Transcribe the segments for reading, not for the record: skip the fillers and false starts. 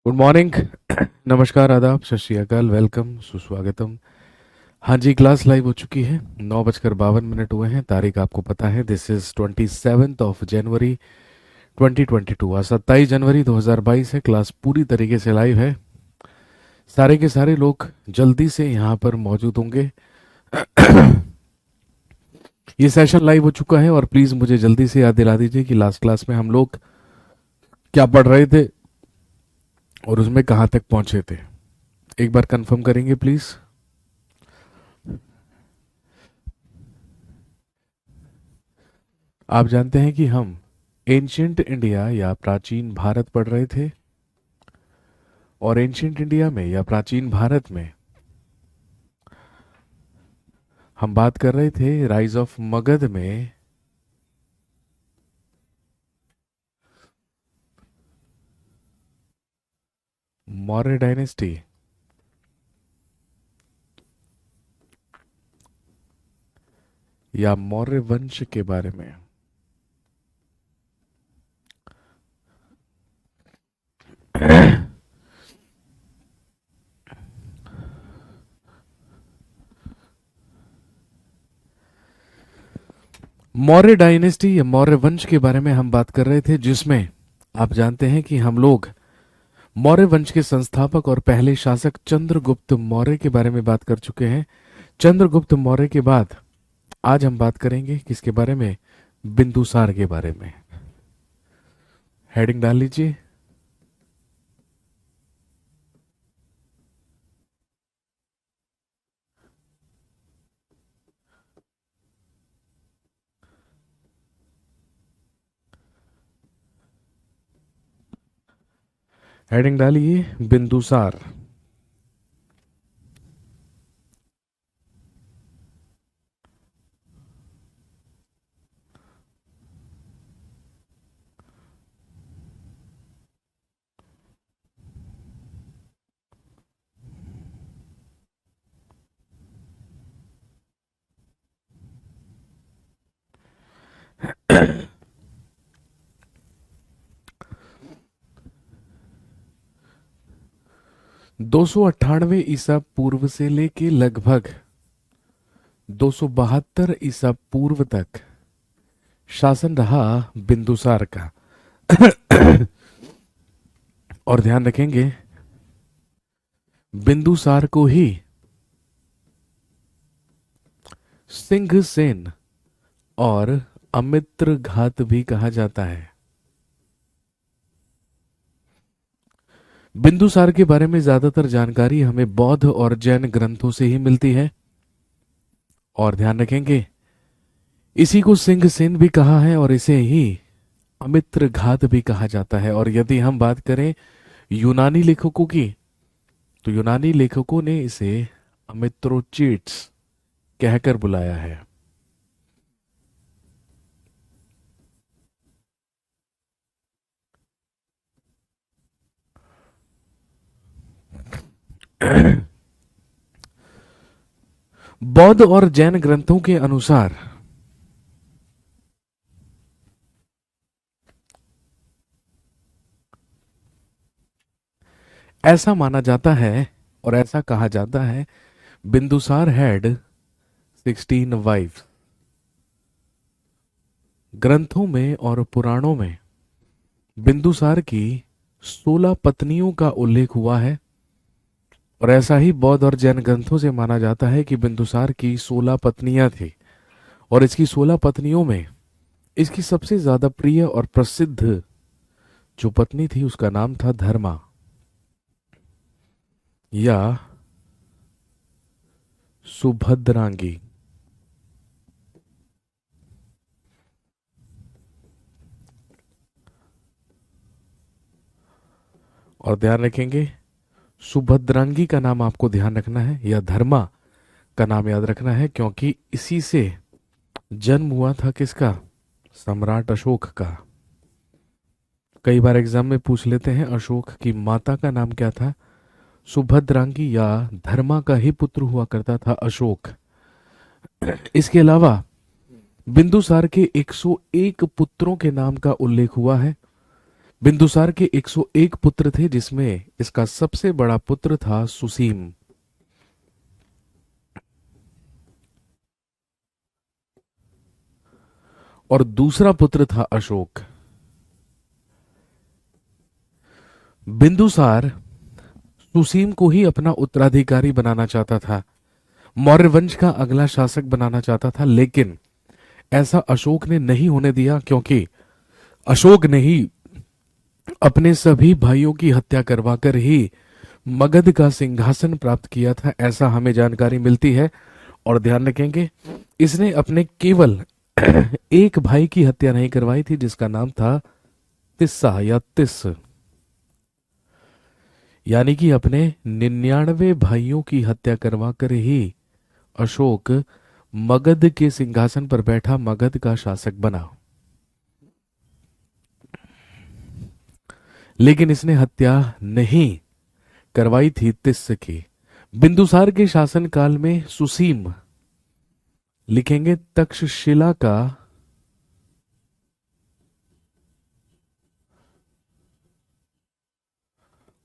Good morning. नमस्कार, आदाब, सत श्री अकाल, वेलकम, सुस्वागतम। हाँ जी, क्लास लाइव हो चुकी है। 9:52 हुए हैं। तारीख आपको पता है, दिस इज 27 जनवरी 2022। आज 27 जनवरी 2022 है। क्लास पूरी तरीके से लाइव है। सारे के सारे लोग जल्दी से यहाँ पर मौजूद होंगे। ये सेशन लाइव हो चुका है और प्लीज मुझे जल्दी से याद दिला दीजिए कि लास्ट क्लास में हम लोग क्या पढ़ रहे थे और उसमें कहाँ तक पहुंचे थे। एक बार कंफर्म करेंगे प्लीज। आप जानते हैं कि हम एंशियंट इंडिया या प्राचीन भारत पढ़ रहे थे, और एंशियंट इंडिया में या प्राचीन भारत में हम बात कर रहे थे राइज ऑफ मगध में मौर्य डायनेस्टी या मौर्य वंश के बारे में। मौर्य डायनेस्टी या मौर्य वंश के बारे में हम बात कर रहे थे, जिसमें आप जानते हैं कि हम लोग मौर्य वंश के संस्थापक और पहले शासक चंद्रगुप्त मौर्य के बारे में बात कर चुके हैं। चंद्रगुप्त मौर्य के बाद आज हम बात करेंगे किसके बारे में? बिंदुसार के बारे में। हेडिंग डाल लीजिए। हेडिंग डालिए, बिंदुसार। दो सौ अट्ठानवे ईसा पूर्व से लेके लगभग 272 ईसा पूर्व तक शासन रहा बिंदुसार का। और ध्यान रखेंगे, बिंदुसार को ही सिंह सेन और अमित्र घात भी कहा जाता है। बिंदुसार के बारे में ज्यादातर जानकारी हमें बौद्ध और जैन ग्रंथों से ही मिलती है। और ध्यान रखेंगे, इसी को सिंह सेन भी कहा है और इसे ही अमित्र घात भी कहा जाता है। और यदि हम बात करें यूनानी लेखकों की, तो यूनानी लेखकों ने इसे अमित्रोचिट्स कहकर बुलाया है। बौद्ध और जैन ग्रंथों के अनुसार ऐसा माना जाता है और ऐसा कहा जाता है, बिंदुसार हैड 16 वाइफ। ग्रंथों में और पुराणों में बिंदुसार की 16 पत्नियों का उल्लेख हुआ है। और ऐसा ही बौद्ध और जैन ग्रंथों से माना जाता है कि बिंदुसार की 16 पत्नियां थी। और इसकी 16 पत्नियों में इसकी सबसे ज्यादा प्रिय और प्रसिद्ध जो पत्नी थी उसका नाम था धर्मा या सुभद्रांगी। और ध्यान रखेंगे, सुभद्रांगी का नाम आपको ध्यान रखना है या धर्मा का नाम याद रखना है, क्योंकि इसी से जन्म हुआ था किसका? सम्राट अशोक का। कई बार एग्जाम में पूछ लेते हैं अशोक की माता का नाम क्या था। सुभद्रांगी या धर्मा का ही पुत्र हुआ करता था अशोक। इसके अलावा बिंदुसार के 101 पुत्रों के नाम का उल्लेख हुआ है। बिंदुसार के 101 पुत्र थे, जिसमें इसका सबसे बड़ा पुत्र था सुसीम। और दूसरा पुत्र था अशोक। बिंदुसार सुसीम को ही अपना उत्तराधिकारी बनाना चाहता था, मौर्य वंश का अगला शासक बनाना चाहता था, लेकिन ऐसा अशोक ने नहीं होने दिया, क्योंकि अशोक ने ही अपने सभी भाइयों की हत्या करवाकर ही मगध का सिंहासन प्राप्त किया था, ऐसा हमें जानकारी मिलती है। और ध्यान रखेंगे, इसने अपने केवल एक भाई की हत्या नहीं करवाई थी, जिसका नाम था तिस्सा या तिस, यानी कि अपने 99 भाइयों की हत्या करवाकर ही अशोक मगध के सिंहासन पर बैठा, मगध का शासक बना। लेकिन इसने हत्या नहीं करवाई थी तिस्स की। बिंदुसार के शासनकाल में सुसीम, लिखेंगे तक्षशिला का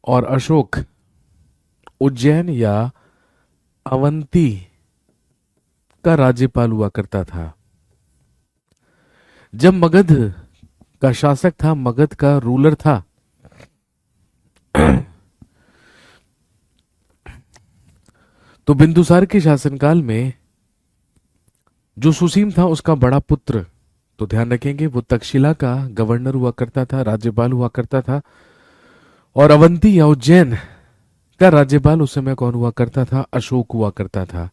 और अशोक उज्जैन या अवंती का राज्यपाल हुआ करता था। जब मगध का शासक था, मगध का रूलर था, तो बिंदुसार के शासनकाल में जो सुसीम था उसका बड़ा पुत्र, तो ध्यान रखेंगे, वो तक्षशिला का गवर्नर हुआ करता था, राज्यपाल हुआ करता था। और अवंती या उज्जैन का राज्यपाल उस समय कौन हुआ करता था? अशोक हुआ करता था।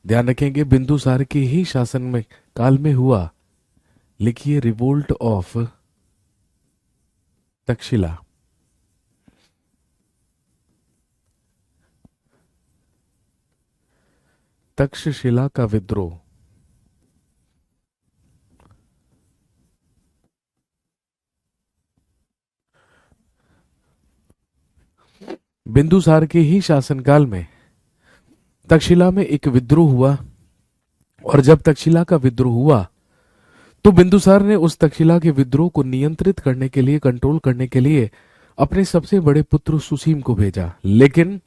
ध्यान रखेंगे, बिंदुसार के ही शासन में काल में हुआ, लिखिए, रिवोल्ट ऑफ तक्षशिला। तक्षशिला का विद्रोह। बिंदुसार के ही शासनकाल में तक्षशिला में एक विद्रोह हुआ, और जब तक्षशिला का विद्रोह हुआ तो बिंदुसार ने उस तक्षशिला के विद्रोह को नियंत्रित करने के लिए, कंट्रोल करने के लिए अपने सबसे बड़े पुत्र सुसीम को भेजा। लेकिन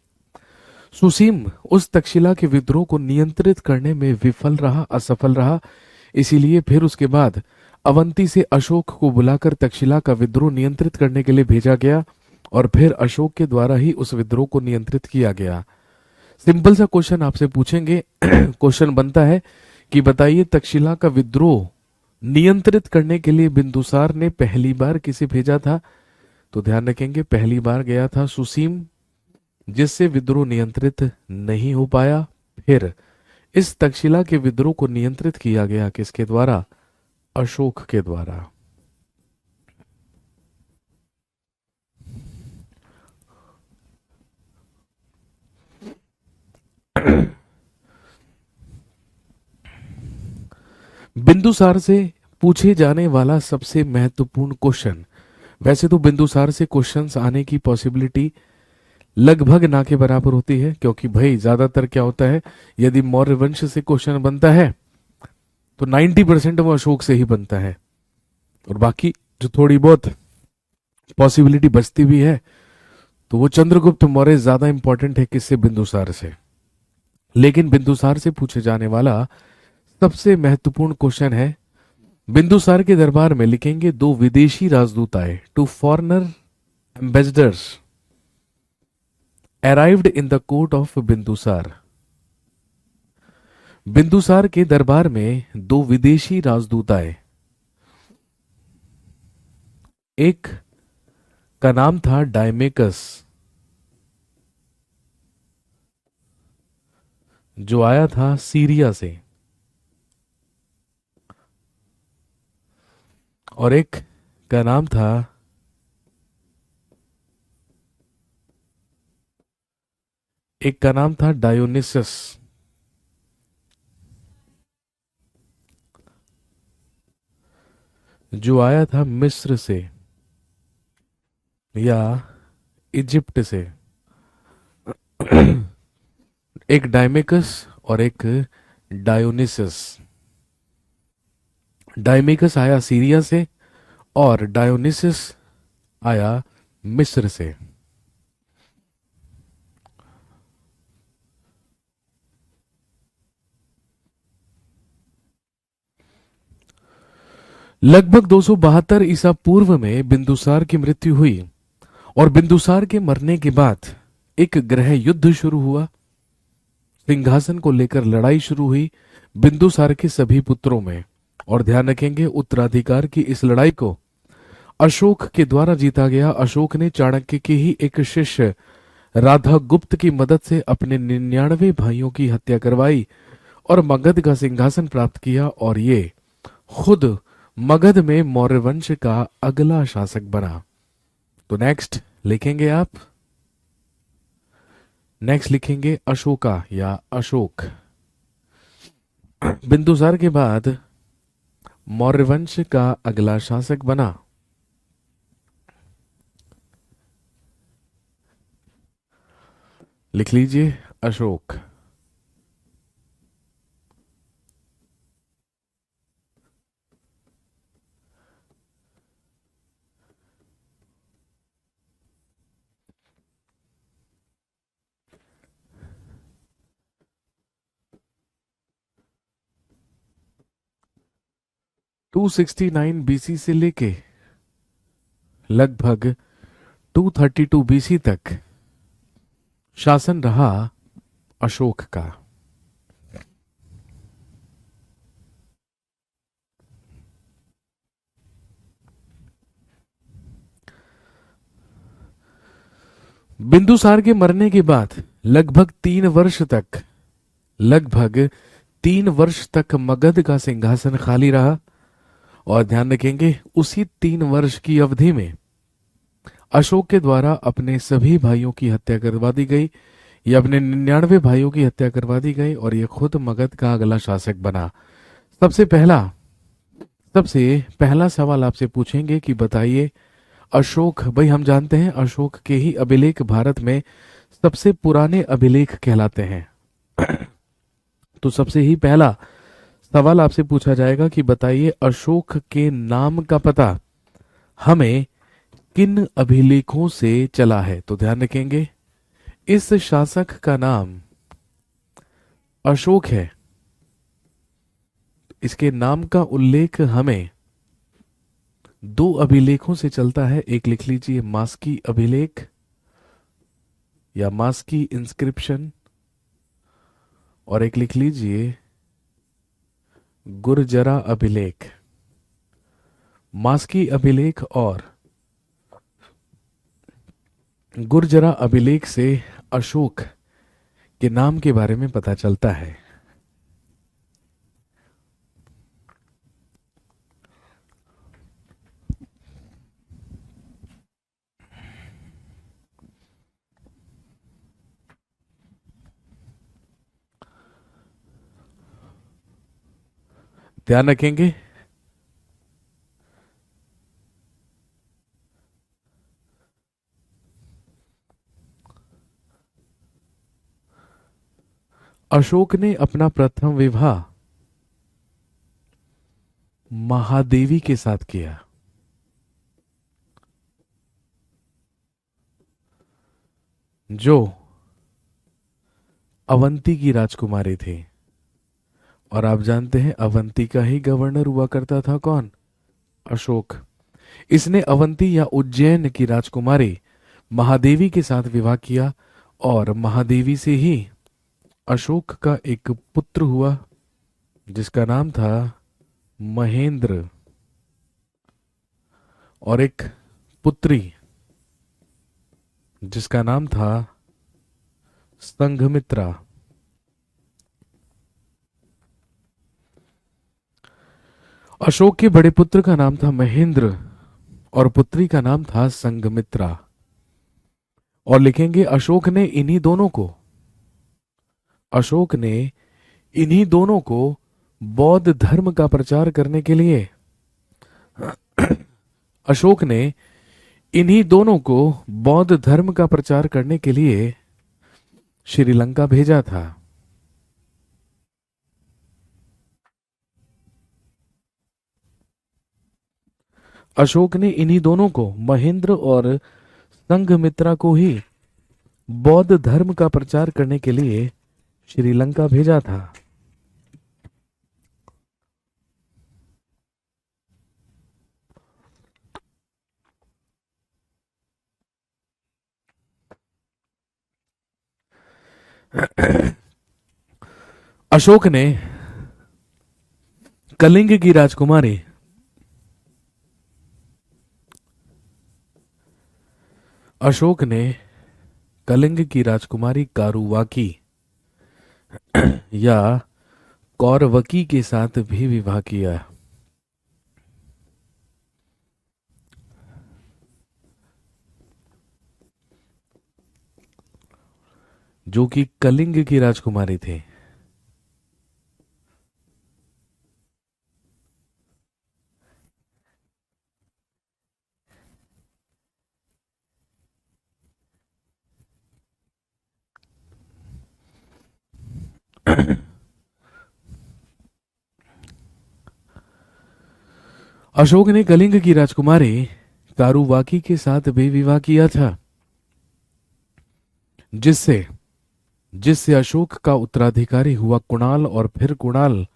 सुसीम उस तक्षशिला के विद्रोह को नियंत्रित करने में विफल रहा, असफल रहा। इसीलिए फिर उसके बाद अवंती से अशोक को बुलाकर तक्षशिला का विद्रोह नियंत्रित करने के लिए भेजा गया, और फिर अशोक के द्वारा ही उस विद्रोह को नियंत्रित किया गया। सिंपल सा क्वेश्चन आपसे पूछेंगे, क्वेश्चन बनता है कि बताइए, तक्षशिला का विद्रोह नियंत्रित करने के लिए बिंदुसार ने पहली बार किसे भेजा था? तो ध्यान रखेंगे, पहली बार गया था सुसीम, जिससे विद्रोह नियंत्रित नहीं हो पाया। फिर इस तक्षशिला के विद्रोह को नियंत्रित किया गया किसके द्वारा? अशोक के द्वारा। बिंदुसार से पूछे जाने वाला सबसे महत्वपूर्ण क्वेश्चन, वैसे तो बिंदुसार से क्वेश्चंस आने की पॉसिबिलिटी लगभग ना के बराबर होती है, क्योंकि भाई ज्यादातर क्या होता है, यदि मौर्य वंश से क्वेश्चन बनता है तो 90% वो अशोक से ही बनता है, और बाकी जो थोड़ी बहुत पॉसिबिलिटी बचती भी है तो वो चंद्रगुप्त मौर्य ज्यादा इंपॉर्टेंट है किससे? बिंदुसार से। लेकिन बिंदुसार से पूछे जाने वाला सबसे महत्वपूर्ण क्वेश्चन है, बिंदुसार के दरबार में, लिखेंगे, दो विदेशी राजदूत आए, two foreigner ambassadors arrived in the court of Bindusar. Bindusar के दरबार में दो विदेशी राजदूत आए। एक का नाम था डायमेकस, जो आया था सीरिया से, और एक का नाम था डायोनिसस, जो आया था मिस्र से या इजिप्ट से। एक डायमेकस और एक डायोनिसस। डायमेकस आया सीरिया से और डायोनिसस आया मिस्र से। लगभग 272 ईसा पूर्व में बिंदुसार की मृत्यु हुई और बिंदुसार के मरने के बाद एक ग्रह युद्ध शुरू हुआ। सिंहासन को लेकर लड़ाई शुरू हुई बिंदुसार के सभी पुत्रों में। और ध्यान रखेंगे, उत्तराधिकार की इस लड़ाई को अशोक के द्वारा जीता गया। अशोक ने चाणक्य के ही एक शिष्य राधा गुप्त की मदद से अपने 99 भाइयों की हत्या करवाई और मगध का सिंहासन प्राप्त किया और ये खुद मगध में मौर्य वंश का अगला शासक बना। तो नेक्स्ट लिखेंगे आप, नेक्स्ट लिखेंगे अशोका या अशोक। बिंदुसार के बाद मौर्य वंश का अगला शासक बना। लिख लीजिए अशोक। टू 269 बीसी से लेके लगभग 232 बीसी तक शासन रहा अशोक का। बिंदुसार के मरने के बाद लगभग 3 वर्ष तक मगध का सिंहासन खाली रहा। और ध्यान रखेंगे, उसी 3 वर्ष की अवधि में अशोक के द्वारा अपने सभी भाइयों की हत्या करवा दी गई। ये अपने 99 भाइयों की हत्या करवा दी गई और ये खुद मगध का अगला शासक बना। सबसे पहला सवाल आपसे पूछेंगे कि बताइए अशोक, भाई हम जानते हैं अशोक के ही अभिलेख भारत में सबसे पुराने अभिलेख कहलाते हैं। तो सबसे ही पहला सवाल आपसे पूछा जाएगा कि बताइए अशोक के नाम का पता हमें किन अभिलेखों से चला है। तो ध्यान रखेंगे, इस शासक का नाम अशोक है। इसके नाम का उल्लेख हमें 2 अभिलेखों से चलता है। एक लिख लीजिए मास्की अभिलेख या मास्की इंस्क्रिप्शन, और एक लिख लीजिए गुर्जरा अभिलेख। मास्की अभिलेख और गुर्जरा अभिलेख से अशोक के नाम के बारे में पता चलता है। ध्यान रखेंगे, अशोक ने अपना प्रथम विवाह महादेवी के साथ किया, जो अवंती की राजकुमारी थी। और आप जानते हैं अवंती का ही गवर्नर हुआ करता था कौन? अशोक। इसने अवंती या उज्जैन की राजकुमारी महादेवी के साथ विवाह किया और महादेवी से ही अशोक का एक पुत्र हुआ जिसका नाम था महेंद्र, और एक पुत्री जिसका नाम था संघमित्रा। अशोक के बड़े पुत्र का नाम था महेंद्र और पुत्री का नाम था संघमित्रा। और लिखेंगे अशोक ने इन्हीं दोनों को बौद्ध धर्म का प्रचार करने के लिए अशोक ने इन्हीं दोनों को बौद्ध धर्म का प्रचार करने के लिए श्रीलंका भेजा था। अशोक ने इन्हीं दोनों को, महेंद्र और संघमित्रा को ही बौद्ध धर्म का प्रचार करने के लिए श्रीलंका भेजा था। अशोक ने कलिंग की राजकुमारी अशोक ने कलिंग की राजकुमारी कारुवाकी या कौरवकी के साथ भी विवाह किया, जो कि कलिंग की राजकुमारी थी। अशोक ने कलिंग की राजकुमारी कारुवाकी के साथ भी विवाह किया था, जिससे जिससे अशोक का उत्तराधिकारी हुआ कुणाल और फिर कुणाल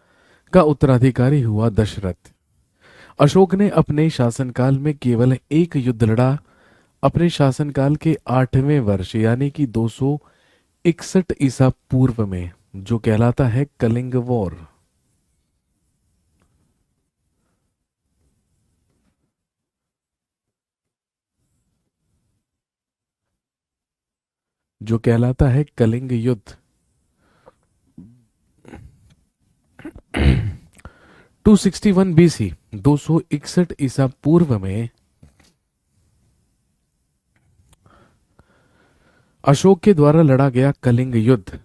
का उत्तराधिकारी हुआ दशरथ। अशोक ने अपने शासनकाल में केवल एक युद्ध लड़ा। अपने शासनकाल के 8वें वर्ष यानी कि 261 ईसा पूर्व में, जो कहलाता है कलिंग वॉर। जो कहलाता है कलिंग युद्ध। 261 बीसी, 261 ईसा पूर्व में अशोक के द्वारा लड़ा गया कलिंग युद्ध।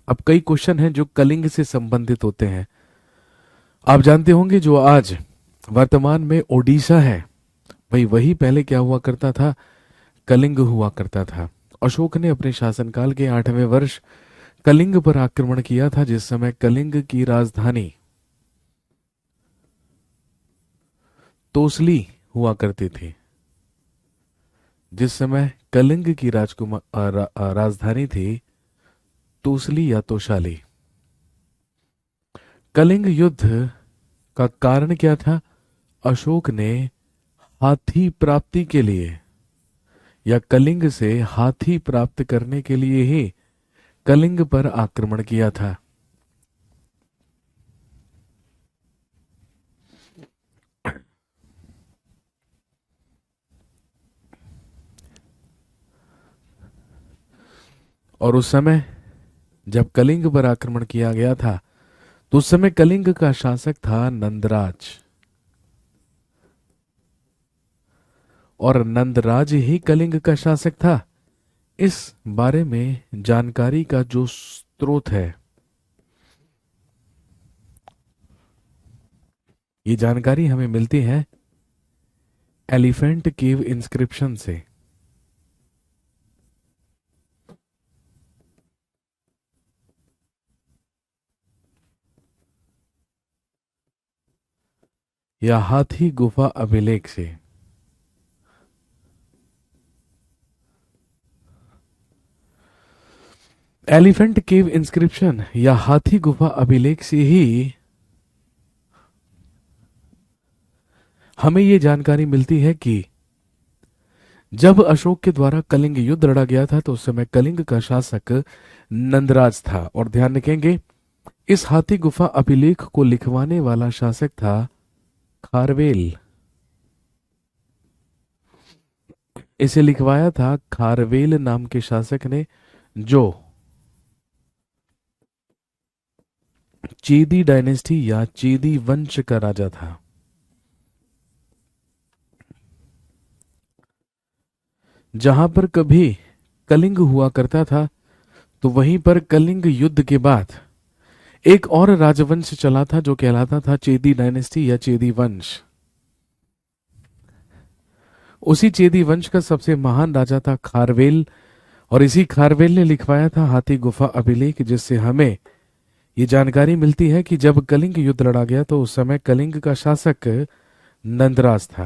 अब कई क्वेश्चन हैं जो कलिंग से संबंधित होते हैं। आप जानते होंगे जो आज वर्तमान में ओडिशा है, भाई वही पहले क्या हुआ करता था, कलिंग हुआ करता था। अशोक ने अपने शासनकाल के 8वें वर्ष कलिंग पर आक्रमण किया था, जिस समय कलिंग की राजधानी तोसली हुआ करती थी। जिस समय कलिंग की राजधानी थी तोसली या तोशाली। कलिंग युद्ध का कारण क्या था? अशोक ने हाथी प्राप्ति के लिए या कलिंग से हाथी प्राप्त करने के लिए ही कलिंग पर आक्रमण किया था। और उस समय जब कलिंग पर आक्रमण किया गया था तो उस समय कलिंग का शासक था नंदराज, और नंदराज ही कलिंग का शासक था। इस बारे में जानकारी का जो स्रोत है, ये जानकारी हमें मिलती है एलिफेंट केव इंस्क्रिप्शन से। या हाथी गुफा अभिलेख से। एलिफेंट केव इंस्क्रिप्शन या हाथी गुफा अभिलेख से ही हमें यह जानकारी मिलती है कि जब अशोक के द्वारा कलिंग युद्ध लड़ा गया था तो उस समय कलिंग का शासक नंदराज था। और ध्यान रखेंगे, इस हाथी गुफा अभिलेख को लिखवाने वाला शासक था खारवेल। इसे लिखवाया था खारवेल नाम के शासक ने, जो चेदी डायनेस्टी या चेदी वंश का राजा था। जहां पर कभी कलिंग हुआ करता था तो वहीं पर कलिंग युद्ध के बाद एक और राजवंश चला था जो कहलाता था चेदी डायनेस्टी या चेदी वंश। उसी चेदी वंश का सबसे महान राजा था खारवेल, और इसी खारवेल ने लिखवाया था हाथी गुफा अभिलेख, जिससे हमें ये जानकारी मिलती है कि जब कलिंग युद्ध लड़ा गया तो उस समय कलिंग का शासक नंदराज था।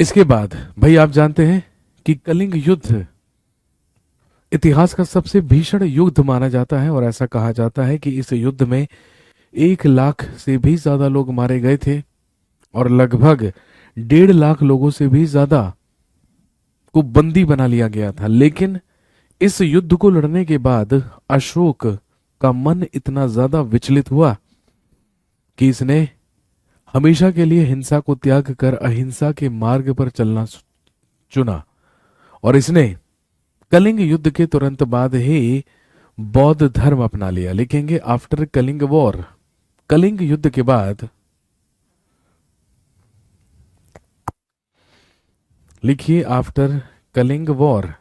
इसके बाद भाई आप जानते हैं कि कलिंग युद्ध इतिहास का सबसे भीषण युद्ध माना जाता है, और ऐसा कहा जाता है कि इस युद्ध में 1 लाख से भी ज्यादा लोग मारे गए थे, और लगभग 1.5 लाख लोगों से भी ज्यादा को बंदी बना लिया गया था। लेकिन इस युद्ध को लड़ने के बाद अशोक का मन इतना ज्यादा विचलित हुआ कि इसने हमेशा के लिए हिंसा को त्याग कर अहिंसा के मार्ग पर चलना चुना, और इसने कलिंग युद्ध के तुरंत बाद ही बौद्ध धर्म अपना लिया। लिखेंगे आफ्टर कलिंग वॉर, कलिंग युद्ध के बाद, लिखिए आफ्टर कलिंग वॉर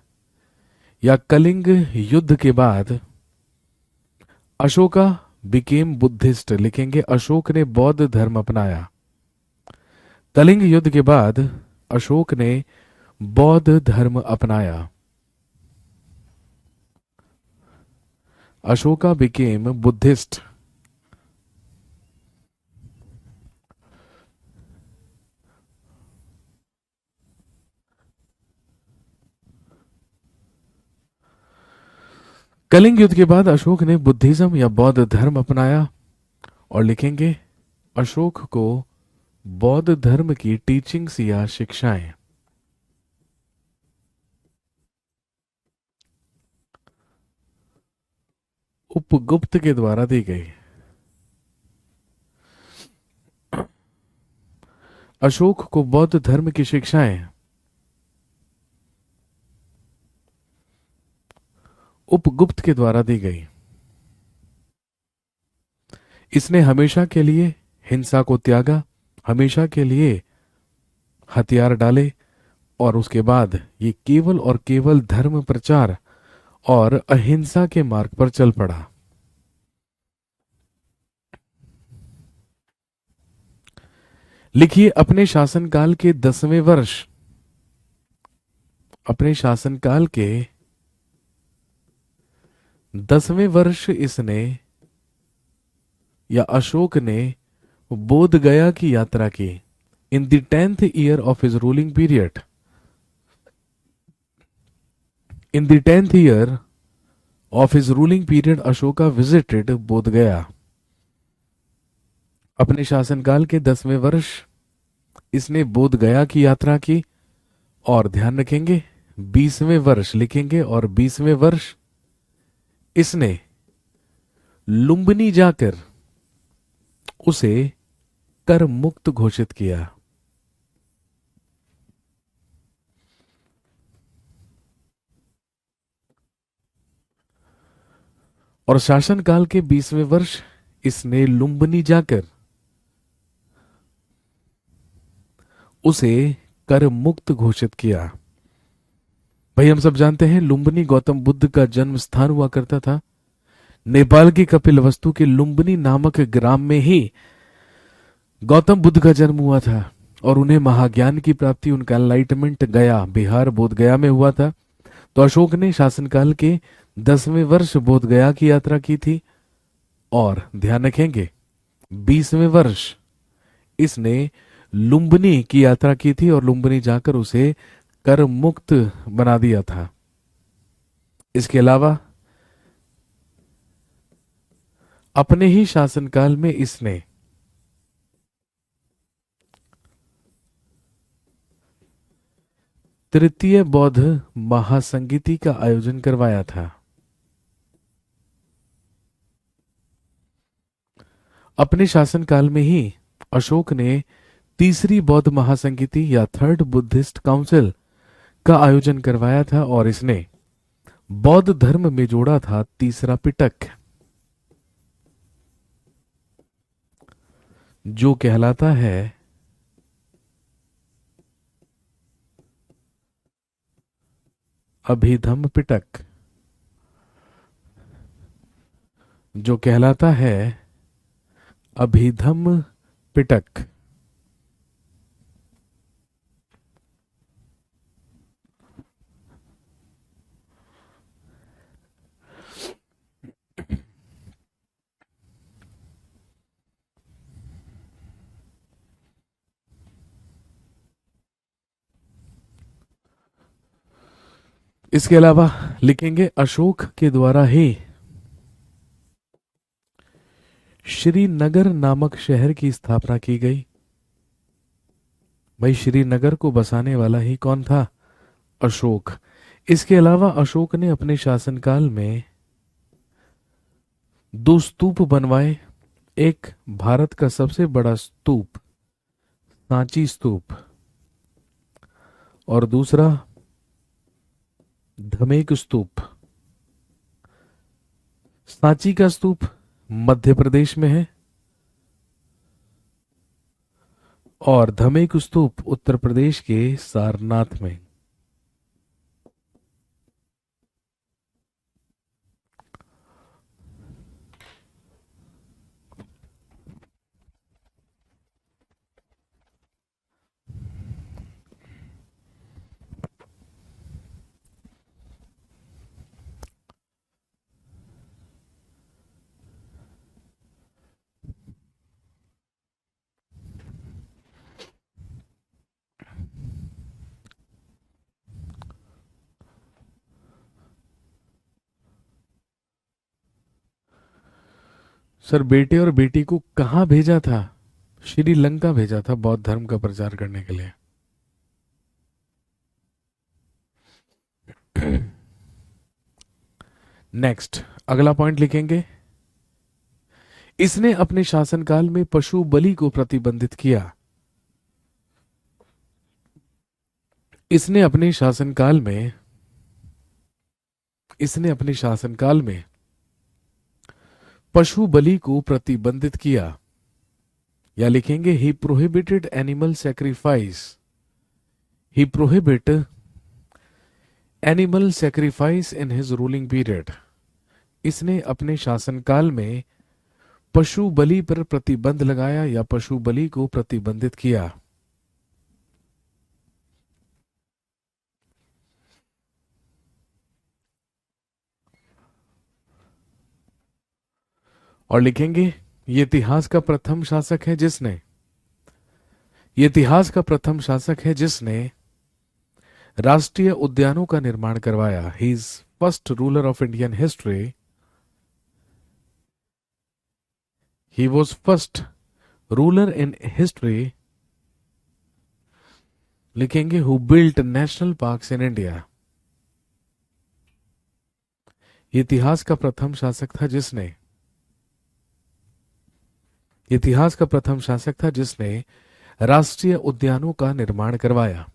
या कलिंग युद्ध के बाद अशोका बिकेम बुद्धिस्ट। लिखेंगे अशोक ने बौद्ध धर्म अपनाया। कलिंग युद्ध के बाद अशोक ने बौद्ध धर्म अपनाया। Ashoka became Buddhist. कलिंग युद्ध के बाद अशोक ने बुद्धिज्म या बौद्ध धर्म अपनाया, और लिखेंगे अशोक को बौद्ध धर्म की टीचिंग्स या शिक्षाएं उपगुप्त के द्वारा दी गई। अशोक को बौद्ध धर्म की शिक्षाएं उपगुप्त के द्वारा दी गई। इसने हमेशा के लिए हिंसा को त्यागा, हमेशा के लिए हथियार डाले, और उसके बाद ये केवल और केवल धर्म प्रचार और अहिंसा के मार्ग पर चल पड़ा। लिखिए अपने शासनकाल के 10वें वर्ष, अपने शासनकाल के 10वें वर्ष इसने या अशोक ने बोध गया की यात्रा की। In the 10th year of his ruling period, in the 10th year of his ruling period Ashoka visited बोध गया। अपने शासनकाल के 10वें वर्ष इसने बोध गया की यात्रा की, और ध्यान रखेंगे 20वें वर्ष, लिखेंगे और 20वें वर्ष इसने लुम्बिनी जाकर उसे कर मुक्त घोषित किया। और शासनकाल के 20वें वर्ष इसने लुम्बिनी जाकर उसे कर मुक्त घोषित किया। भाई हम सब जानते हैं लुम्बिनी गौतम बुद्ध का जन्म स्थान हुआ करता था। नेपाल की कपिलवस्तु के लुम्बिनी नामक ग्राम में ही गौतम बुद्ध का जन्म हुआ था, और उन्हें महाज्ञान की प्राप्ति, उनका एनलाइटमेंट गया बिहार बोध गया में हुआ था। तो अशोक ने शासनकाल के 10वें वर्ष बोध गया की यात्रा की थी, और ध्यान रखेंगे 20वें वर्ष इसने लुम्बिनी की यात्रा की थी, और लुम्बिनी जाकर उसे कर मुक्त बना दिया था। इसके अलावा अपने ही शासनकाल में इसने तृतीय बौद्ध महासंगीति का आयोजन करवाया था। अपने शासनकाल में ही अशोक ने तीसरी बौद्ध महासंगीति या थर्ड बुद्धिस्ट काउंसिल का आयोजन करवाया था, और इसने बौद्ध धर्म में जोड़ा था तीसरा पिटक, जो कहलाता है अभिधम पिटक, जो कहलाता है अभिधम पिटक। इसके अलावा लिखेंगे अशोक के द्वारा ही श्रीनगर नामक शहर की स्थापना की गई। भाई श्रीनगर को बसाने वाला ही कौन था? अशोक। इसके अलावा अशोक ने अपने शासनकाल में दो स्तूप बनवाए। एक भारत का सबसे बड़ा स्तूप सांची स्तूप, और दूसरा धमेक स्तूप। सांची का स्तूप मध्य प्रदेश में है और धमेक स्तूप उत्तर प्रदेश के सारनाथ में। सर बेटे और बेटी को कहां भेजा था? श्रीलंका भेजा था बौद्ध धर्म का प्रचार करने के लिए। नेक्स्ट अगला पॉइंट लिखेंगे, इसने अपने शासनकाल में पशु बलि को प्रतिबंधित किया। इसने अपने शासनकाल में पशु बलि को प्रतिबंधित किया, या लिखेंगे he prohibited animal sacrifice. He prohibit animal sacrifice in his ruling period. इसने अपने शासनकाल में पशु बलि पर प्रतिबंध लगाया या पशु बलि को प्रतिबंधित किया। और लिखेंगे ये इतिहास का प्रथम शासक है जिसने राष्ट्रीय उद्यानों का निर्माण करवाया। He is first ruler of Indian history. He was first ruler in history, लिखेंगे who built national parks in India. इतिहास का प्रथम शासक था जिसने राष्ट्रीय उद्यानों का निर्माण करवाया।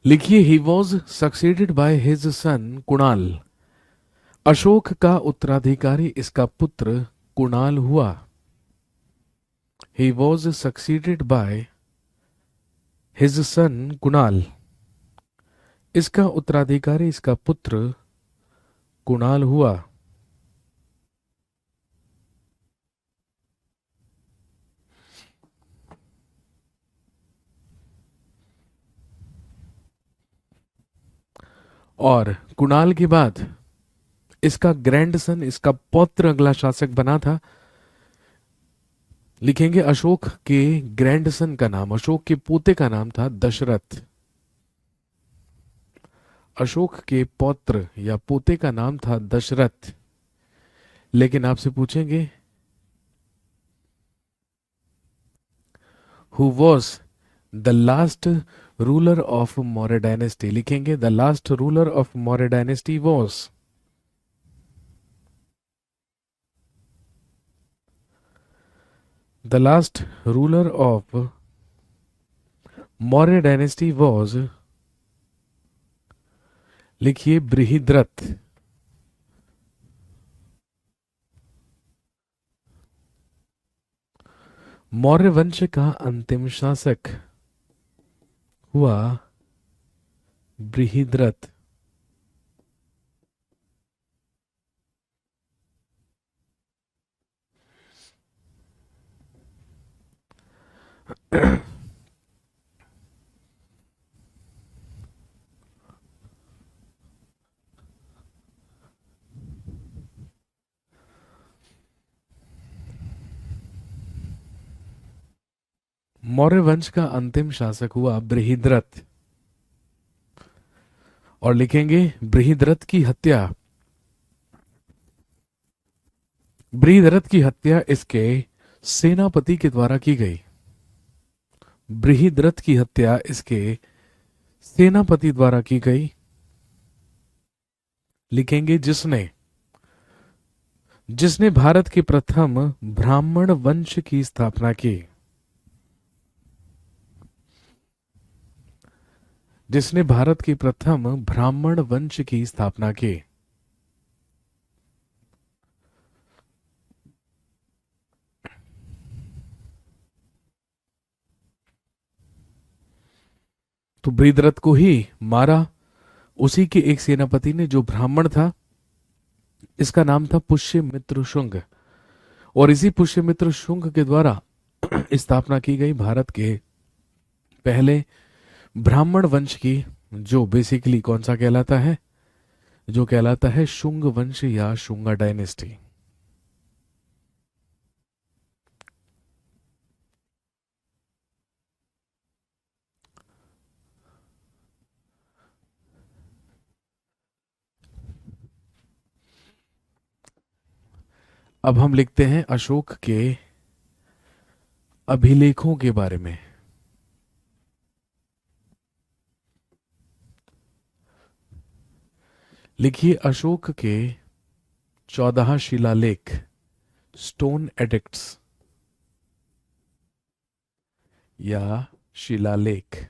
लिखिए he was succeeded by his son Kunal. Ashok का उत्तराधिकारी इसका पुत्र कुणाल हुआ। He was succeeded by his son Kunal. इसका उत्तराधिकारी इसका पुत्र कुणाल हुआ। और कुणाल के बाद इसका ग्रैंडसन, इसका पौत्र अगला शासक बना था। लिखेंगे अशोक के ग्रैंडसन का नाम, अशोक के पोते का नाम था दशरथ। अशोक के पौत्र या पोते का नाम था दशरथ। लेकिन आपसे पूछेंगे who was the last ruler of Maurya dynasty. लिखेंगे the last ruler of Maurya dynasty was, the last ruler of Maurya dynasty was, लिखिए बृहद्रथ। मौर्य वंश का अंतिम शासक हुआ बृहद्रथ। मौर्य वंश का अंतिम शासक हुआ बृहद्रथ। और लिखेंगे बृहद्रथ की हत्या, बृहद्रथ की हत्या इसके सेनापति के द्वारा की गई। बृहद्रथ की हत्या इसके सेनापति द्वारा की गई। लिखेंगे जिसने जिसने भारत के प्रथम ब्राह्मण वंश की स्थापना की, जिसने भारत के प्रथम ब्राह्मण वंश की स्थापना की। तो बृहद्रथ को ही मारा उसी के एक सेनापति ने जो ब्राह्मण था, इसका नाम था पुष्यमित्र शुंग। और इसी पुष्यमित्र शुंग के द्वारा स्थापना की गई भारत के पहले ब्राह्मण वंश की, जो बेसिकली कौन सा कहलाता है, जो कहलाता है शुंग वंश या शुंगा डायनेस्टी। अब हम लिखते हैं अशोक के अभिलेखों के बारे में। लिखिए अशोक के 14 शिलालेख, स्टोन एडिक्ट्स या शिलालेख।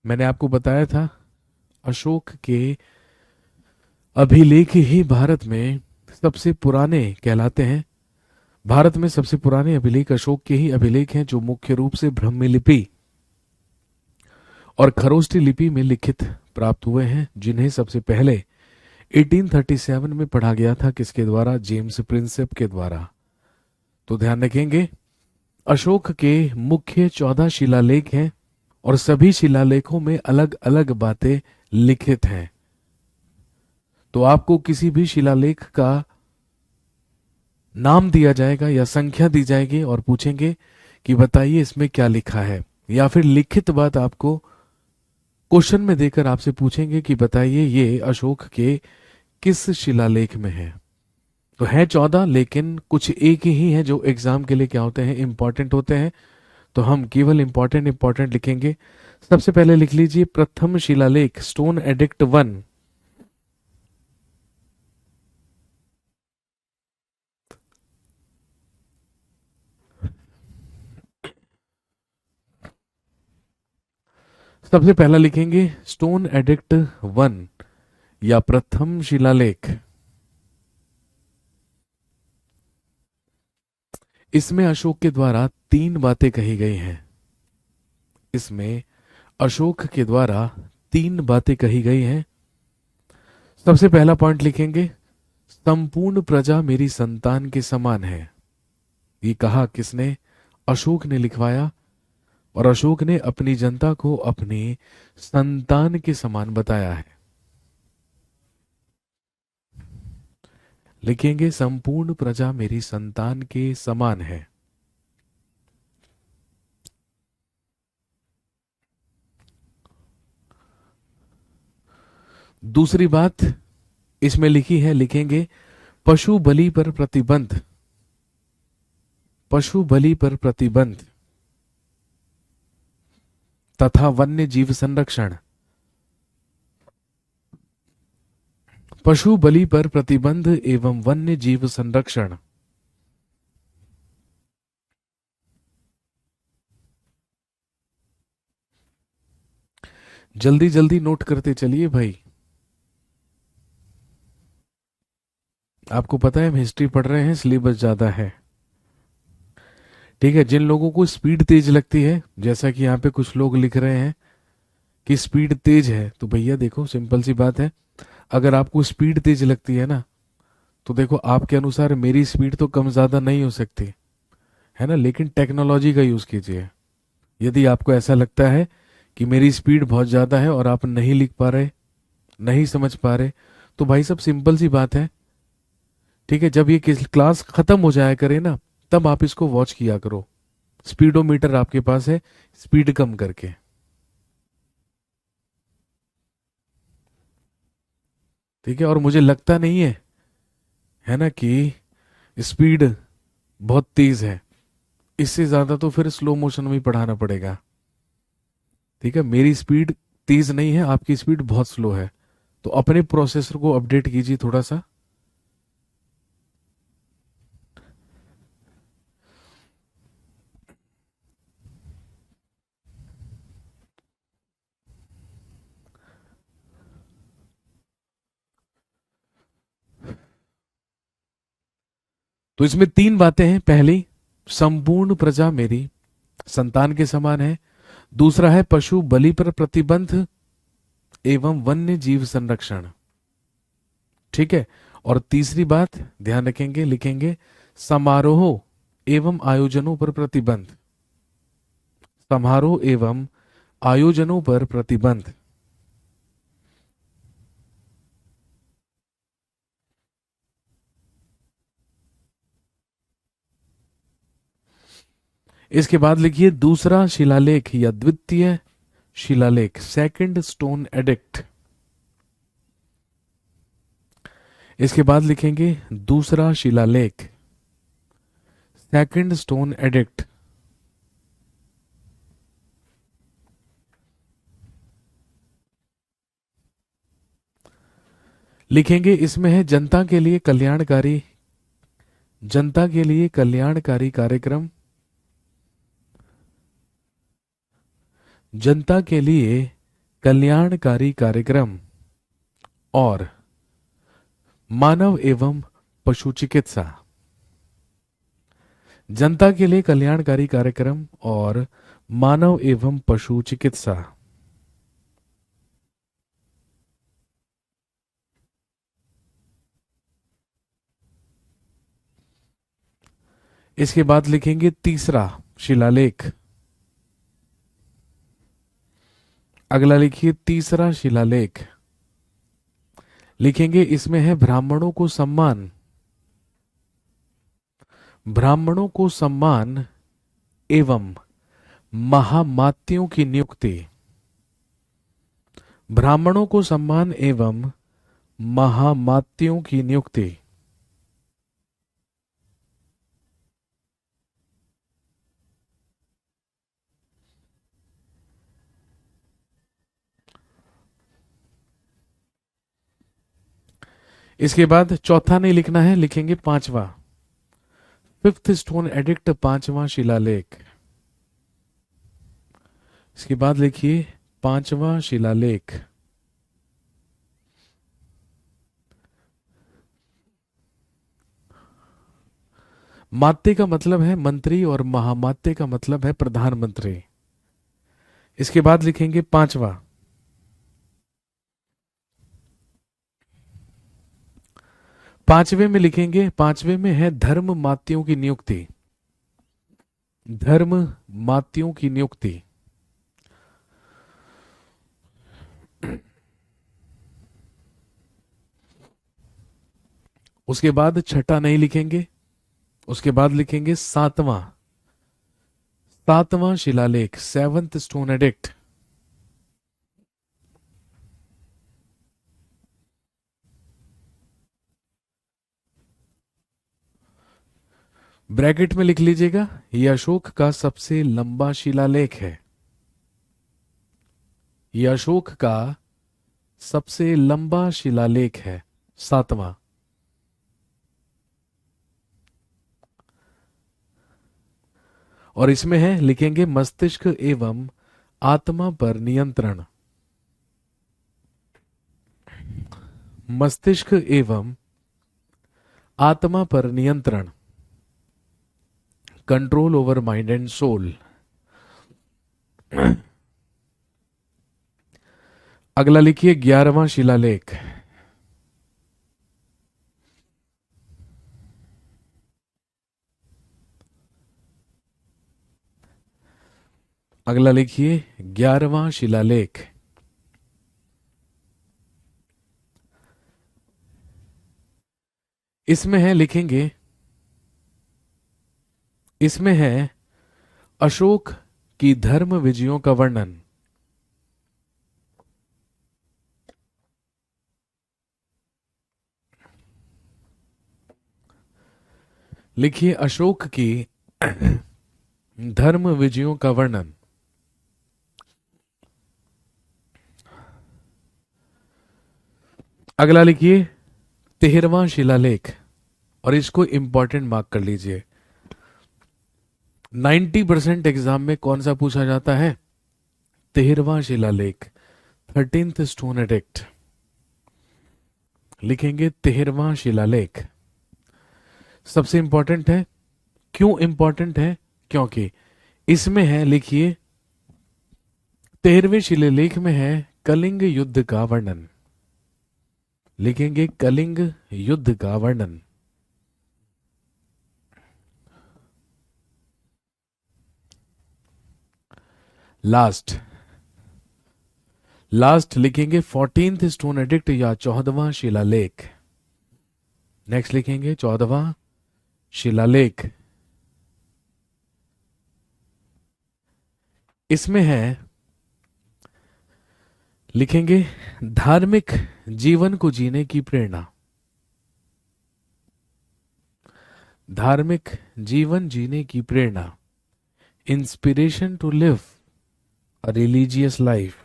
मैंने आपको बताया था अशोक के अभिलेख ही भारत में सबसे पुराने कहलाते हैं। भारत में सबसे पुराने अभिलेख अशोक के ही अभिलेख हैं, जो मुख्य रूप से ब्राह्मी लिपि और खरोष्टी लिपि में लिखित प्राप्त हुए हैं, जिन्हें सबसे पहले 1837 में पढ़ा गया था। किसके द्वारा? जेम्स प्रिंसेप के द्वारा। तो ध्यान रखेंगे अशोक के मुख्य 14 शिलालेख हैं और सभी शिलालेखों में अलग अलग बातें लिखित हैं। तो आपको किसी भी शिलालेख का नाम दिया जाएगा या संख्या दी जाएगी और पूछेंगे कि बताइए इसमें क्या लिखा है, या फिर लिखित बात आपको क्वेश्चन में देकर आपसे पूछेंगे कि बताइए ये अशोक के किस शिलालेख में है। तो है 14, लेकिन कुछ एक ही है जो एग्जाम के लिए क्या होते हैं, इंपॉर्टेंट होते हैं। तो हम केवल इंपॉर्टेंट लिखेंगे। सबसे पहले लिख लीजिए प्रथम शिलालेख स्टोन एडिक्ट 1। सबसे पहला लिखेंगे स्टोन एडिक्ट 1 या प्रथम शिलालेख। इसमें अशोक के द्वारा 3 बातें कही गई हैं। इसमें अशोक के द्वारा 3 बातें कही गई हैं। सबसे पहला पॉइंट लिखेंगे संपूर्ण प्रजा मेरी संतान के समान है। ये कहा किसने? अशोक ने लिखवाया, और अशोक ने अपनी जनता को अपनी संतान के समान बताया है। लिखेंगे संपूर्ण प्रजा मेरी संतान के समान है। दूसरी बात इसमें लिखी है, लिखेंगे पशु बलि पर प्रतिबंध, पशु बलि पर प्रतिबंध तथा वन्य जीव संरक्षण। पशु बलि पर प्रतिबंध एवं वन्य जीव संरक्षण। जल्दी जल्दी नोट करते चलिए भाई। आपको पता है हम हिस्ट्री पढ़ रहे हैं, सिलेबस ज्यादा है। ठीक है, जिन लोगों को स्पीड तेज लगती है, जैसा कि यहाँ पे कुछ लोग लिख रहे हैं कि स्पीड तेज है, तो भैया देखो सिंपल सी बात है, अगर आपको स्पीड तेज लगती है ना, तो देखो आपके अनुसार मेरी स्पीड तो कम ज्यादा नहीं हो सकती है ना, लेकिन टेक्नोलॉजी का यूज कीजिए। यदि आपको ऐसा लगता है कि मेरी स्पीड बहुत ज्यादा है और आप नहीं लिख पा रहे, नहीं समझ पा रहे, तो भाई सब सिंपल सी बात है। ठीक है, जब ये क्लास खत्म हो जाया करे ना, तब आप इसको वॉच किया करो। स्पीडोमीटर आपके पास है, स्पीड कम करके। ठीक है, और मुझे लगता नहीं है ना कि स्पीड बहुत तेज है। इससे ज्यादा तो फिर स्लो मोशन में ही पढ़ाना पड़ेगा। ठीक है, मेरी स्पीड तेज नहीं है, आपकी स्पीड बहुत स्लो है। तो अपने प्रोसेसर को अपडेट कीजिए थोड़ा सा। तो इसमें तीन बातें हैं। पहली, संपूर्ण प्रजा मेरी संतान के समान है। दूसरा है पशु बलि पर प्रतिबंध एवं वन्य जीव संरक्षण। ठीक है। और तीसरी बात ध्यान रखेंगे, लिखेंगे, समारोह एवं आयोजनों पर प्रतिबंध। समारोह एवं आयोजनों पर प्रतिबंध। इसके बाद लिखिए दूसरा शिलालेख या द्वितीय शिलालेख, सेकंड स्टोन एडिक्ट। इसके बाद लिखेंगे दूसरा शिलालेख, सेकंड स्टोन एडिक्ट। लिखेंगे इसमें है जनता के लिए कल्याणकारी कार्यक्रम, जनता के लिए कल्याणकारी कार्यक्रम और मानव एवं पशु चिकित्सा। जनता के लिए कल्याणकारी कार्यक्रम और मानव एवं पशु चिकित्सा। इसके बाद लिखेंगे तीसरा शिलालेख। अगला लिखिए तीसरा शिलालेख। लिखेंगे इसमें है ब्राह्मणों को सम्मान एवं महामात्यों की नियुक्ति। ब्राह्मणों को सम्मान एवं महामात्यों की नियुक्ति। इसके बाद चौथा नहीं लिखना है, लिखेंगे पांचवा, फिफ्थ स्टोन एडिक्ट, पांचवा शिलालेख। इसके बाद लिखिए पांचवा शिलालेख। मात्य का मतलब है मंत्री और महामात्य का मतलब है प्रधानमंत्री। इसके बाद लिखेंगे पांचवा, पांचवे में लिखेंगे, पांचवे में है धर्म मात्यों की नियुक्ति। धर्म मात्यों की नियुक्ति। उसके बाद छठा नहीं लिखेंगे, उसके बाद लिखेंगे सातवां, सातवां शिलालेख, सेवंथ स्टोन एडिक्ट। ब्रैकेट में लिख लीजिएगा, यह अशोक का सबसे लंबा शिलालेख है। यह अशोक का सबसे लंबा शिलालेख है, सातवां। और इसमें है, लिखेंगे मस्तिष्क एवं आत्मा पर नियंत्रण। मस्तिष्क एवं आत्मा पर नियंत्रण, control over mind and soul. अगला लिखिए 11वां शिलालेख। अगला लिखिए 11वां शिलालेख। इसमें है, लिखेंगे इसमें है अशोक की धर्म विजयों का वर्णन। लिखिए अशोक की धर्म विजयों का वर्णन। अगला लिखिए 13वां शिलालेख, और इसको इंपॉर्टेंट मार्क कर लीजिए। 90% एग्जाम में कौन सा पूछा जाता है? 13वां शिलालेख, 13th स्टोन एडिक्ट। लिखेंगे 13वां शिलालेख। सबसे इंपॉर्टेंट है। क्यों इंपॉर्टेंट है? क्योंकि इसमें है, लिखिए 13वें शिलालेख में है कलिंग युद्ध का वर्णन। लिखेंगे कलिंग युद्ध का वर्णन। लास्ट लास्ट लिखेंगे 14th स्टोन एडिक्ट या 14वां शिलालेख। नेक्स्ट लिखेंगे 14वां शिलालेख। इसमें है, लिखेंगे धार्मिक जीवन को जीने की प्रेरणा। धार्मिक जीवन जीने की प्रेरणा, inspiration to live a religious life.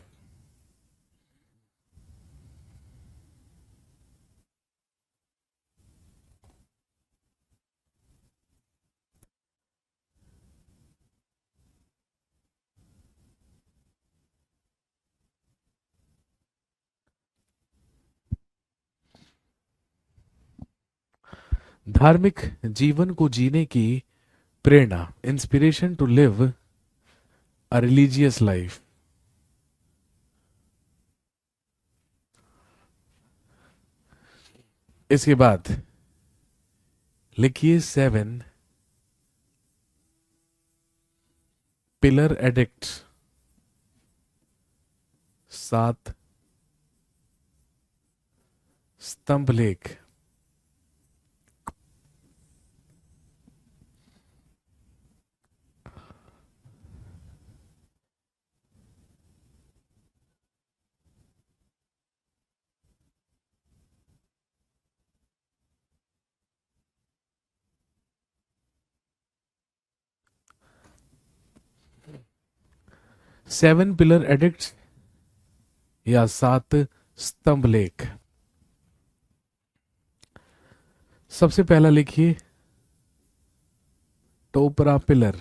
धार्मिक जीवन को जीने की प्रेरणा, inspiration to live a religious life. इसके बाद लिखिए 7 पिलर एडिक्ट्स। 7 स्तंभ लेख। सेवन पिलर एडिक्ट्स या 7 स्तंभ लेख। सबसे पहला लिखिए टोपरा पिलर।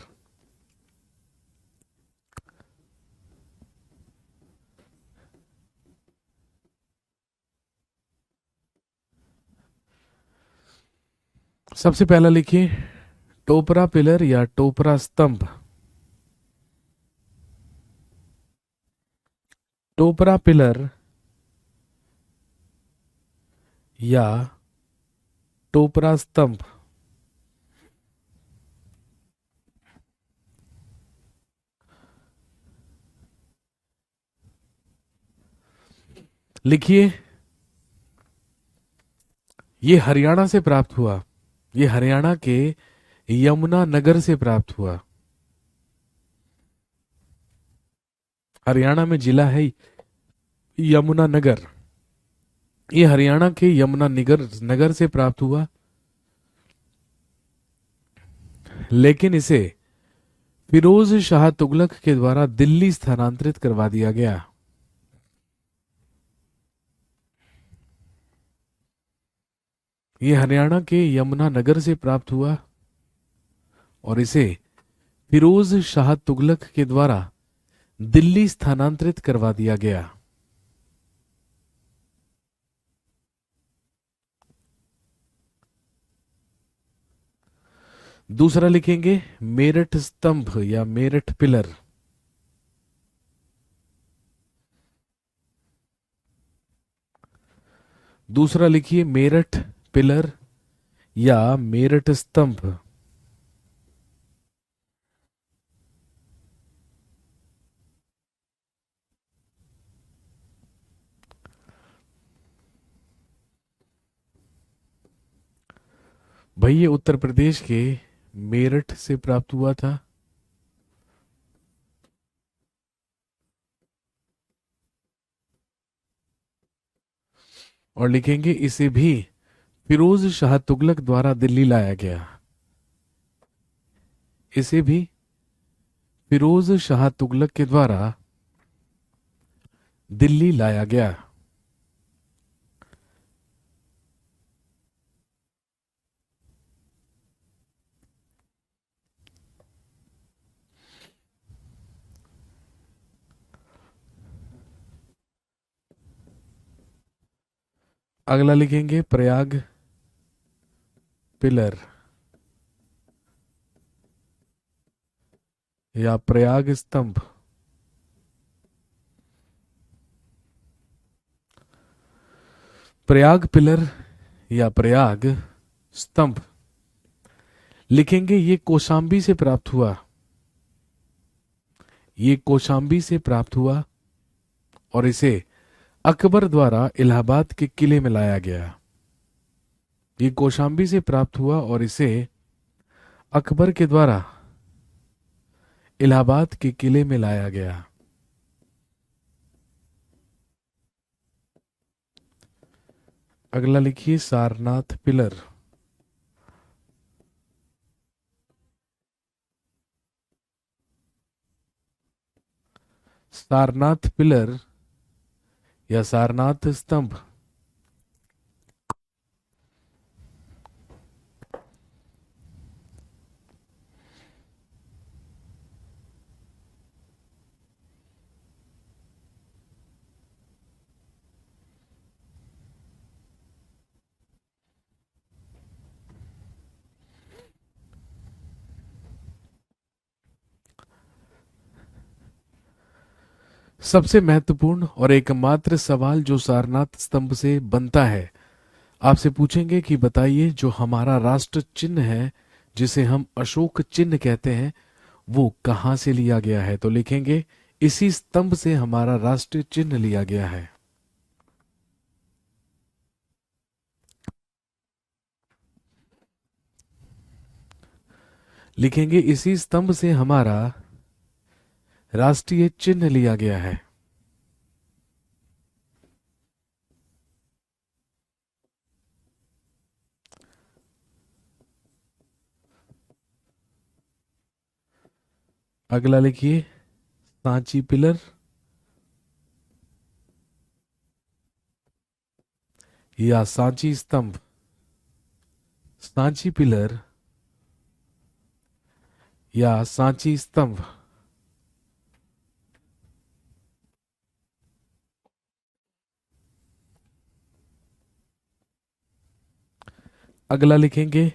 सबसे पहला लिखिए टोपरा पिलर या टोपरा स्तंभ। टोपरा पिलर या टोपरा स्तंभ। लिखिए ये हरियाणा से प्राप्त हुआ। ये हरियाणा के यमुना नगर से प्राप्त हुआ। हरियाणा में जिला है यमुना नगर। ये हरियाणा के यमुना नगर से प्राप्त हुआ, लेकिन इसे फिरोज शाह तुगलक के द्वारा दिल्ली स्थानांतरित करवा दिया गया। ये हरियाणा के यमुना नगर से प्राप्त हुआ और इसे फिरोज शाह तुगलक के द्वारा दिल्ली स्थानांतरित करवा दिया गया। दूसरा लिखेंगे मेरठ स्तंभ या मेरठ पिलर। दूसरा लिखिए मेरठ पिलर या मेरठ स्तंभ। भाई ये उत्तर प्रदेश के मेरठ से प्राप्त हुआ था। और लिखेंगे इसे भी फिरोज शाह तुगलक द्वारा दिल्ली लाया गया। इसे भी फिरोज शाह तुगलक के द्वारा दिल्ली लाया गया। अगला लिखेंगे प्रयाग पिलर या प्रयाग स्तंभ। प्रयाग पिलर या प्रयाग स्तंभ, लिखेंगे ये कौशाम्बी से प्राप्त हुआ। ये कौशाम्बी से प्राप्त हुआ और इसे अकबर द्वारा इलाहाबाद के किले में लाया गया। ये कौशाम्बी से प्राप्त हुआ और इसे अकबर के द्वारा इलाहाबाद के किले में लाया गया। अगला लिखिए सारनाथ पिलर। सारनाथ पिलर या सारनाथ स्तंभ, सबसे महत्वपूर्ण और एकमात्र सवाल जो सारनाथ स्तंभ से बनता है, आपसे पूछेंगे कि बताइए जो हमारा राष्ट्र चिन्ह है जिसे हम अशोक चिन्ह कहते हैं वो कहां से लिया गया है। तो लिखेंगे इसी स्तंभ से हमारा राष्ट्रीय चिन्ह लिया गया है। लिखेंगे इसी स्तंभ से हमारा राष्ट्रीय चिन्ह लिया गया है। अगला लिखिए सांची पिलर या सांची स्तंभ। सांची पिलर या सांची स्तंभ। अगला लिखेंगे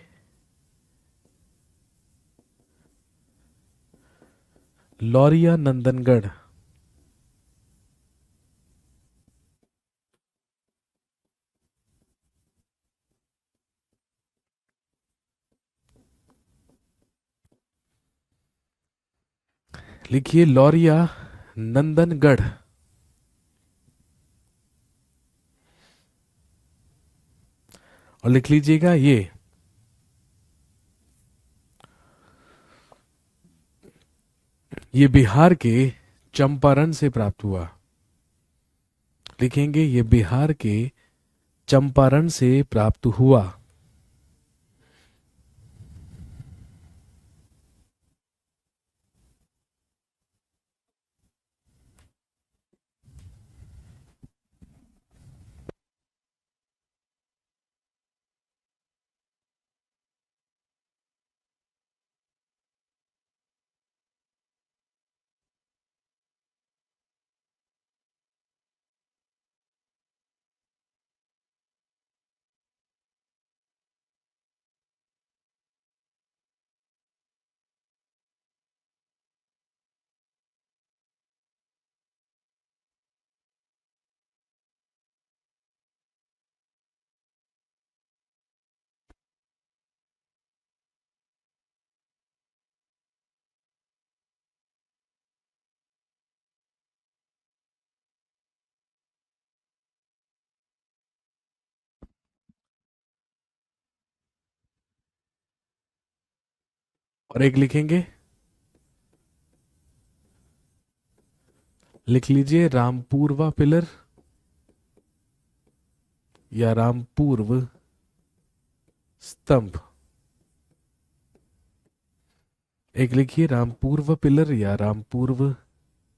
लौरिया नंदनगढ़। लिखिए लौरिया नंदनगढ़। और लिख लीजिएगा ये बिहार के चंपारण से प्राप्त हुआ। लिखेंगे ये बिहार के चंपारण से प्राप्त हुआ। और एक लिखेंगे, लिख लीजिए रामपूर्वा पिलर या रामपूर्व स्तंभ। एक लिखिए रामपूर्व पिलर या रामपूर्व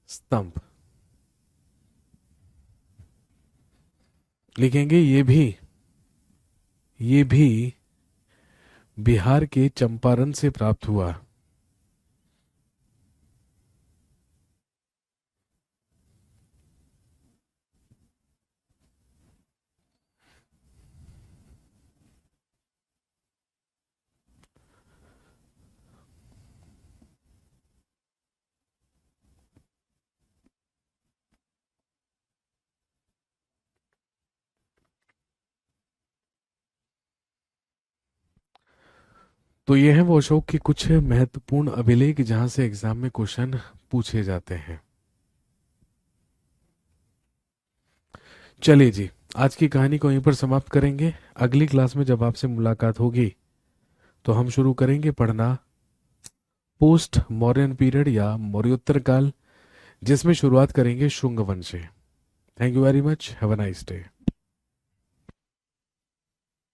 स्तंभ। लिखेंगे ये भी बिहार के चंपारण से प्राप्त हुआ। तो ये है वो अशोक के कुछ महत्वपूर्ण अभिलेख जहां से एग्जाम में क्वेश्चन पूछे जाते हैं। चलिए जी, आज की कहानी को यहीं पर समाप्त करेंगे। अगली क्लास में जब आपसे मुलाकात होगी तो हम शुरू करेंगे पढ़ना पोस्ट मौर्यन पीरियड या मौर्योत्तर काल, जिसमें शुरुआत करेंगे शुंग वंश से। Thank you very much, have a nice day.